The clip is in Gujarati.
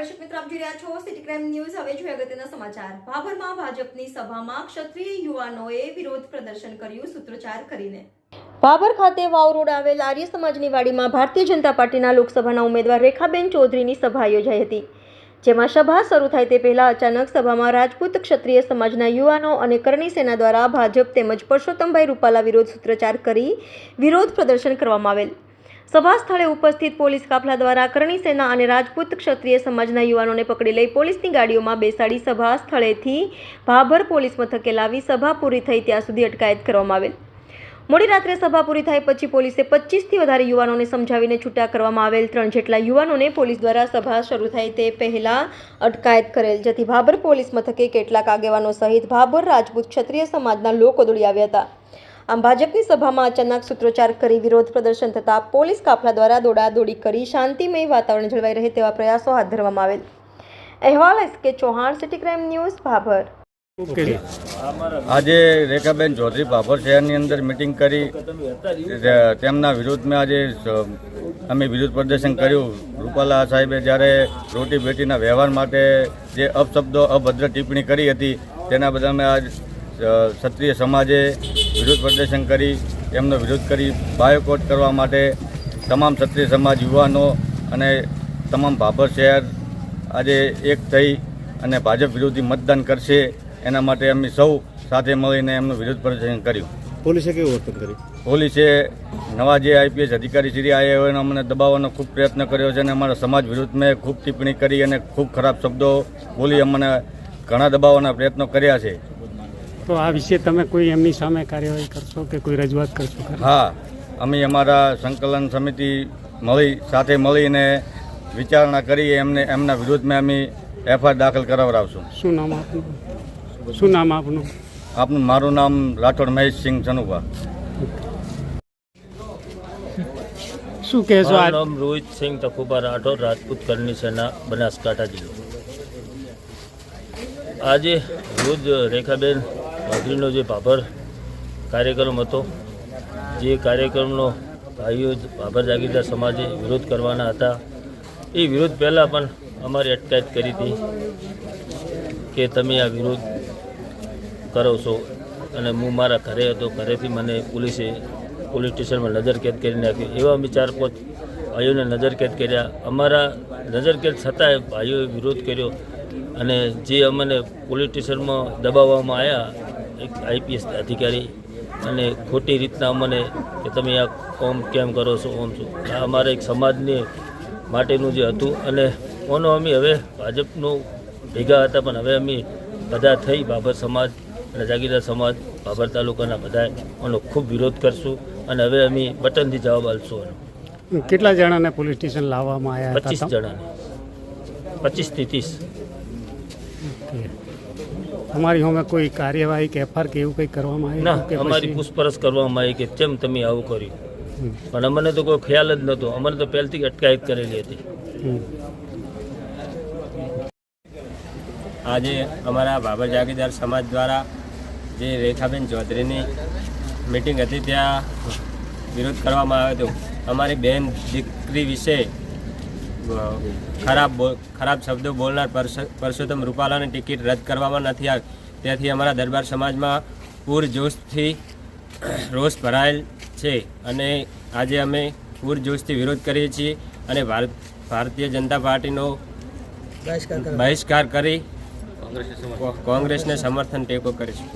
દર્શક મિત્રો આપ જોઈ રહ્યા છો સિટી ક્રાઇમ ન્યૂઝ। હવે જોઈએ અગત્યના સમાચાર। ભાભરમાં ભાજપની સભામાં ક્ષત્રિય યુવાનોએ વિરોધ પ્રદર્શન કર્યું સૂત્રોચ્ચાર કરીને। ભાભર ખાતે વાવ રોડ આવેલ આર્ય સમાજની વાડીમાં ભારતીય જનતા પાર્ટીના લોકસભાના ઉમેદવાર રેખાબેન ચૌધરીની સભા યોજાઈ હતી, જેમાં સભા શરૂ થાય તે પહેલા અચાનક સભામાં રાજપૂત ક્ષત્રિય સમાજના યુવાનો અને કરણી સેના દ્વારા ભાજપ તેમજ પરસોત્તમભાઈ રૂપાલા વિરોધ સૂત્રોચ્ચાર કરી વિરોધ પ્રદર્શન કરવામાં આવેલ। સભા સ્થળે ઉપસ્થિત પોલીસ કાફલા દ્વારા કરણી સેના અને રાજપૂત ક્ષત્રિય સમાજના યુવાનોને પકડી લઈ પોલીસની ગાડીઓમાં બેસાડી સભા સ્થળેથી ભાભર પોલીસ મથકે લાવી સભા પૂરી થઈ ત્યાં સુધી અટકાયત કરવામાં આવેલ। મોડી રાત્રે સભા પૂરી થાય પછી પોલીસે 25થી વધારે યુવાનોને સમજાવીને છૂટા કરવામાં આવેલ। 3 જેટલા યુવાનોને પોલીસ દ્વારા સભા શરૂ થાય તે પહેલા અટકાયત કરેલ, જેથી ભાભર પોલીસ મથકે કેટલાક આગેવાનો સહિત ભાભર રાજપૂત ક્ષત્રિય સમાજના લોકો દોડી આવ્યા હતા। આમ ભાજપની સભામાં અચાનક સૂત્રોચ્ચાર કરી વિરોધ પ્રદર્શન થતા પોલીસ કાફલા દ્વારા દોડાદોડી કરી શાંતિમય વાતાવરણ જળવાઈ રહે તેવા પ્રયાસો હાથ ધરવામાં આવેલ। અહેવાલ SK Chauhan, city crime news, Bhabhar. આજે રેખાબેન ચૌધરી ભાભર શહેરની અંદર મિટિંગ કરી તેમના વિરોધમાં આજે અમે વિરોધ પ્રદર્શન કર્યું। રૂપાલા સાહેબે જ્યારે રોટી બેટીના વ્યવહાર માટે જે અપશબ્દો અભદ્ર ટિપ્પણી કરી હતી તેના બદલે અમે આજ ક્ષત્રિય સમાજે વિરોધ પ્રદર્શન કરી એમનો વિરોધ કરી બાયકોટ કરવા માટે તમામ ક્ષત્રિય સમાજ યુવાનો અને તમામ ભાભર શહેર આજે એક થઈ અને ભાજપ વિરોધી મતદાન કરશે એના માટે અમે સૌ સાથે મળીને એમનું વિરોધ પ્રદર્શન કર્યું। પોલીસે કેવું વર્તન કર્યું? પોલીસે નવા જે આઈપીએસ અધિકારી શ્રી આવ્યા હોય અમને દબાવવાનો ખૂબ પ્રયત્ન કર્યો છે અને અમારા સમાજ વિરુદ્ધમાં ખૂબ ટિપ્પણી કરી અને ખૂબ ખરાબ શબ્દો બોલી અમને ઘણા દબાવવાના પ્રયત્નો કર્યા છે। તો આ વિશે તમે કોઈ એમની સામે કાર્યવાહી કરશો કે કોઈ રજૂઆત કરશો? હા, અમે અમારા સંકલન સમિતિ સાથે મળીને વિચારણા કરી એમના વિરોધમાં અમે એફઆઈઆર દાખલ કરાવડાવશું। શું નામ આપનું? શું નામ આપનું? આપનું મારું નામ રાઠોડ મહેશસિંહ સનુભા। શું કહેશો? મારું નામ રોહિતસિંહ તખુબા રાઠોડ, રાજપૂત કરણી સેના, બનાસકાંઠા જિલ્લો। આજે રોજ રેખાબેન ચૌધરીનો જે ભાભર કાર્યક્રમ હતો, જે કાર્યક્રમનો ભાઈઓ ભાભર જાગીરદાર સમાજે વિરોધ કરવાના હતા, એ વિરોધ પહેલાં પણ અમારી અટકાયત કરી હતી કે તમે આ વિરોધ કરો છો અને હું મારા ઘરે હતો, ઘરેથી મને પોલીસ સ્ટેશનમાં નજરકેદ કરી નાખ્યું। એવા અમે 4-5 ભાઈઓને નજરકેદ કર્યા। અમારા નજરકેદ છતાંય ભાઈઓએ વિરોધ કર્યો અને જે અમને પોલીસ સ્ટેશનમાં દબાવવામાં આવ્યા એક આઈપીએસ અધિકારી અને ખોટી રીતના અમને કે તમે આ કોમ કેમ કરો છો, ઓમ છો। આ અમારા એક સમાજને માટેનું જે હતું અને ઓનો અમે હવે ભાજપનું ભેગા હતા પણ હવે અમે બધા થઈ ભાભર સમાજ અને જાગીરદાર સમાજ ભાભર તાલુકાના બધા એનો ખૂબ વિરોધ કરશું અને હવે અમે બટનથી જવાબ આપશું। કેટલા જણાને પોલીસ સ્ટેશન લાવવામાં આવ્યા? 25 જણાને, 25 થી 30। તમારી સામે કોઈ કાર્યવાહી કે એફઆઈઆર કે એવું કંઈ કરવામાં આવી? ના, અમારી પૂછપરછ કરવામાં આવી કે કેમ તમે આવું કર્યું, પણ અમને તો કોઈ ખ્યાલ જ નહોતો। અમને તો પહેલથી અટકાયત કરેલી હતી। આજે અમારા ભાભર જાગીરદાર સમાજ દ્વારા જે રેખાબેન ચૌધરીની મિટિંગ હતી ત્યાં વિરોધ કરવામાં આવ્યો હતો। અમારી બહેન દીકરી વિશે ખરાબ શબ્દો બોલનાર પરસોત્તમ રૂપાલાની ટિકિટ રદ કરવામાં નથી આવી, ત્યાંથી અમારા દરબાર સમાજમાં પૂરજોશથી રોષ ભરાયેલ છે અને આજે અમે પૂરજોશથી વિરોધ કરીએ છીએ અને ભારતીય જનતા પાર્ટીનો બહિષ્કાર કરી કોંગ્રેસને સમર્થન ટેકો કરીશું।